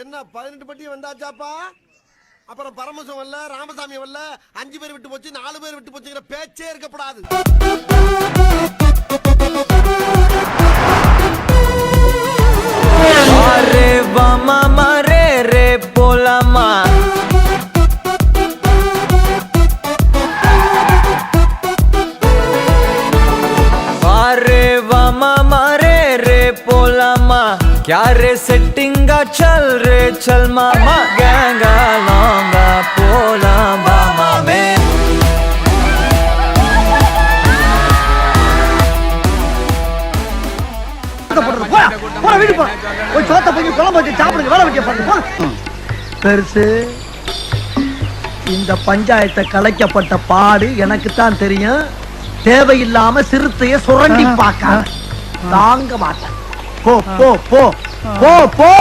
என்ன 18 பட்டி வந்தாச்சாப்பா? அப்புறம் பரமசம் வரல, ராமசாமி வரல, 5 பேர் விட்டு போச்சு, 4 பேர் விட்டு போச்சுங்கிற பேச்சே இருக்கப்படாது. அரே வாமா மரே ரே போலாமா मारे रे पोलामा क्या रे सेटिंगा चल रे चल मामा गैंगा लौंगा पोला मामा में பெருசு இந்த பஞ்சாயத்தை கலைக்கப்பட்ட பாடு எனக்கு தான் தெரியும். தேவையில்லாம சிறுத்தைய சுரண்டி பார்க்க தாங்க மாட்டேன். போ போ போ போ போ.